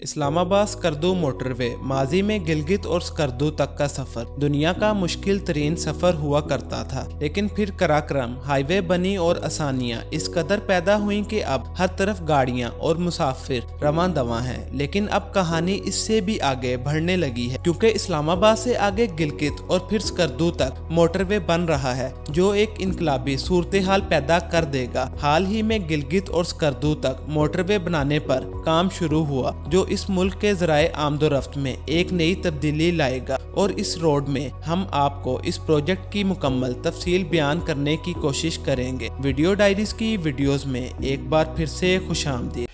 اسلام آباد اسکردو موٹر وے ماضی میں گلگت اور اسکردو تک کا سفر دنیا کا مشکل ترین سفر ہوا کرتا تھا، لیکن پھر کراکرم ہائی وے بنی اور آسانیاں اس قدر پیدا ہوئیں کہ اب ہر طرف گاڑیاں اور مسافر رواں دواں ہیں۔ لیکن اب کہانی اس سے بھی آگے بڑھنے لگی ہے، کیونکہ اسلام آباد سے آگے گلگت اور پھر اسکردو تک موٹر وے بن رہا ہے جو ایک انقلابی صورتحال پیدا کر دے گا۔ حال ہی میں گلگت اور اسکردو تک موٹر وے بنانے پر کام شروع ہوا جو اس ملک کے ذرائع آمد و رفت میں ایک نئی تبدیلی لائے گا، اور اس روڈ میں ہم آپ کو اس پروجیکٹ کی مکمل تفصیل بیان کرنے کی کوشش کریں گے۔ ویڈیو ڈائریز کی ویڈیوز میں ایک بار پھر سے خوش آمدید۔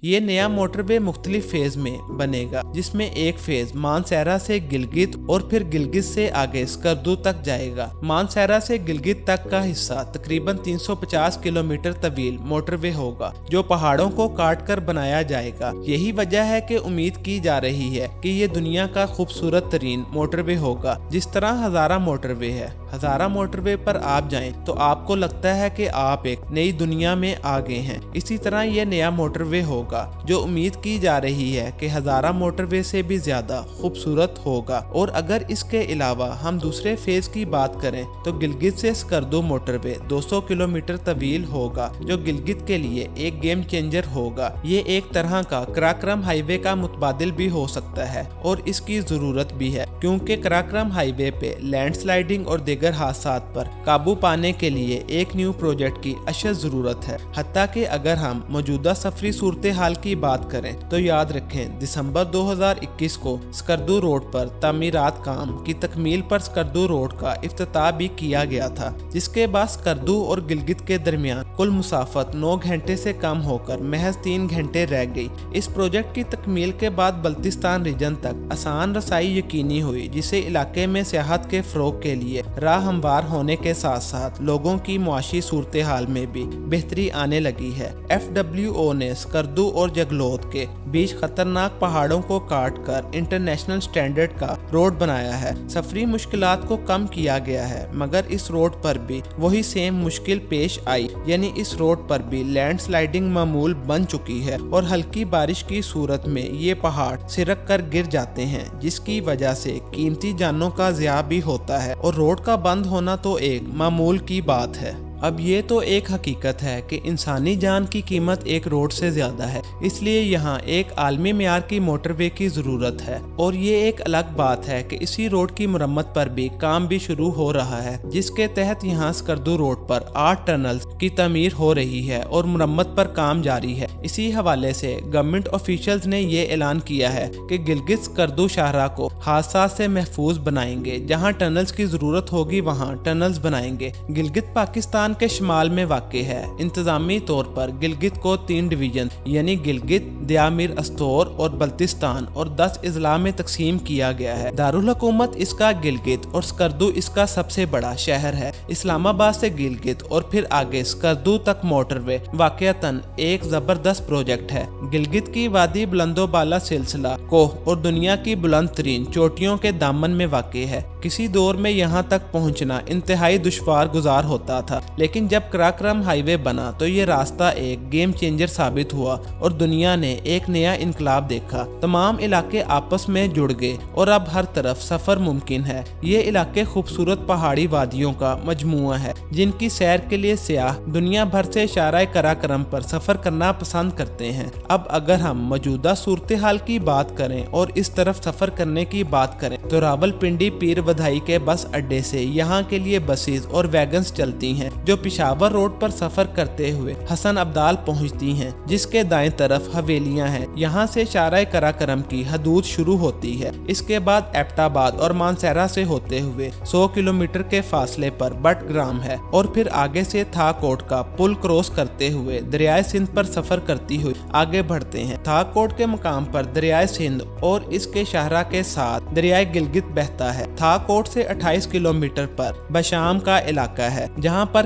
یہ نیا موٹر وے مختلف فیز میں بنے گا، جس میں ایک فیز مانسہرہ سے گلگت اور پھر گلگت سے آگے اسکردو تک جائے گا۔ مانسہرہ سے گلگت تک کا حصہ تقریباً 350 کلومیٹر طویل موٹر وے ہوگا جو پہاڑوں کو کاٹ کر بنایا جائے گا۔ یہی وجہ ہے کہ امید کی جا رہی ہے کہ یہ دنیا کا خوبصورت ترین موٹر وے ہوگا، جس طرح ہزارہ موٹر وے ہے۔ ہزارہ موٹر وے پر آپ جائیں تو آپ کو لگتا ہے کہ آپ ایک نئی دنیا میں آ گئے ہیں، اسی طرح یہ نیا موٹر وے ہوگا جو امید کی جا رہی ہے کہ ہزارہ موٹر وے سے بھی زیادہ خوبصورت ہوگا۔ اور اگر اس کے علاوہ ہم دوسرے فیز کی بات کریں تو گلگت سے اسکردو موٹر وے 200 کلومیٹر طویل ہوگا جو گلگت کے لیے ایک گیم چینجر ہوگا۔ یہ ایک طرح کا کراکرم ہائی وے کا متبادل بھی ہو سکتا ہے، اور اس کی ضرورت بھی ہے کیونکہ کراکرم ہائی وے پہ لینڈ سلائیڈنگ اور دیگر حادثات پر قابو پانے کے لیے ایک نیو پروجیکٹ کی اشد ضرورت ہے۔ حتیٰ کہ اگر ہم موجودہ سفری صورتحال کی بات کریں تو یاد رکھیں دسمبر 2021 کو اسکردو روڈ پر تعمیرات کام کی تکمیل پر اسکردو روڈ کا افتتاح بھی کیا گیا تھا، جس کے بعد اسکردو اور گلگت کے درمیان کل مسافت 9 گھنٹے سے کم ہو کر محض 3 گھنٹے رہ گئی۔ اس پروجیکٹ کی تکمیل کے بعد بلتستان ریجن تک آسان رسائی یقینی ہوئی، جسے علاقے میں سیاحت کے فروغ کے لیے راہ ہموار ہونے کے ساتھ ساتھ لوگوں کی معاشی صورتحال میں بھی بہتری آنے لگی ہے۔ FWO نے اسکردو اور جگلوت کے بیچ خطرناک پہاڑوں کو کاٹ کر انٹرنیشنل سٹینڈرڈ کا روڈ بنایا ہے۔ سفری مشکلات کو کم کیا گیا ہے، مگر اس روڈ پر بھی وہی سیم مشکل پیش آئی، یعنی اس روڈ پر بھی لینڈ سلائیڈنگ معمول بن چکی ہے اور ہلکی بارش کی صورت میں یہ پہاڑ سرک کر گر جاتے ہیں، جس کی وجہ سے قیمتی جانوں کا ضیاع بھی ہوتا ہے، اور روڈ کا بند ہونا تو ایک معمول کی بات ہے۔ اب یہ تو ایک حقیقت ہے کہ انسانی جان کی قیمت ایک روڈ سے زیادہ ہے، اس لیے یہاں ایک عالمی معیار کی موٹر وے کی ضرورت ہے۔ اور یہ ایک الگ بات ہے کہ اسی روڈ کی مرمت پر بھی کام بھی شروع ہو رہا ہے، جس کے تحت یہاں اسکردو روڈ پر 8 ٹنلز کی تعمیر ہو رہی ہے اور مرمت پر کام جاری ہے۔ اسی حوالے سے گورنمنٹ آفیشلز نے یہ اعلان کیا ہے کہ گلگت اسکردو شاہراہ کو حادثات سے محفوظ بنائیں گے، جہاں ٹنلز کی ضرورت ہوگی وہاں ٹنلز بنائیں گے۔ گلگت پاکستان کے شمال میں واقع ہے۔ انتظامی طور پر گلگت کو 3 ڈویژن یعنی گلگت، دیامیر استور اور بلتستان اور 10 اضلاع میں تقسیم کیا گیا ہے۔ دارالحکومت اس کا گلگت اور اسکردو اس کا سب سے بڑا شہر ہے۔ اسلام آباد سے گلگت اور پھر آگے اسکردو تک موٹر وے واقعتاً ایک زبردست پروجیکٹ ہے۔ گلگت کی وادی بلند و بالا سلسلہ کوہ اور دنیا کی بلند ترین چوٹیوں کے دامن میں واقع ہے۔ کسی دور میں یہاں تک پہنچنا انتہائی دشوار گزار ہوتا تھا، لیکن جب کراکرم ہائی وے بنا تو یہ راستہ ایک گیم چینجر ثابت ہوا اور دنیا نے ایک نیا انقلاب دیکھا۔ تمام علاقے آپس میں جڑ گئے اور اب ہر طرف سفر ممکن ہے۔ یہ علاقے خوبصورت پہاڑی وادیوں کا مجموعہ ہے جن کی سیر کے لیے سیاح دنیا بھر سے شاہراہ کراکرم پر سفر کرنا پسند کرتے ہیں۔ اب اگر ہم موجودہ صورتحال کی بات کریں اور اس طرف سفر کرنے کی بات کریں تو راولپنڈی پیر ودھائی کے بس اڈے سے یہاں کے لیے بسیز اور ویگنز چلتی ہیں جو پشاور روڈ پر سفر کرتے ہوئے حسن ابدال پہنچتی ہیں، جس کے دائیں طرف حویلیاں ہیں۔ یہاں سے شاہراہ کراکرم کی حدود شروع ہوتی ہے۔ اس کے بعد ایبٹ آباد اور مانسہرہ سے ہوتے ہوئے 100 کلومیٹر کے فاصلے پر بٹ گرام ہے، اور پھر آگے سے تھا کوٹ کا پل کراس کرتے ہوئے دریائے سندھ پر سفر کرتی ہوئی آگے بڑھتے ہیں۔ تھا کوٹ کے مقام پر دریائے سندھ اور اس کے شاہراہ کے ساتھ دریائے گلگت بہتا ہے۔ تھا کوٹ سے 28 کلومیٹر پر بشام کا علاقہ ہے، جہاں پر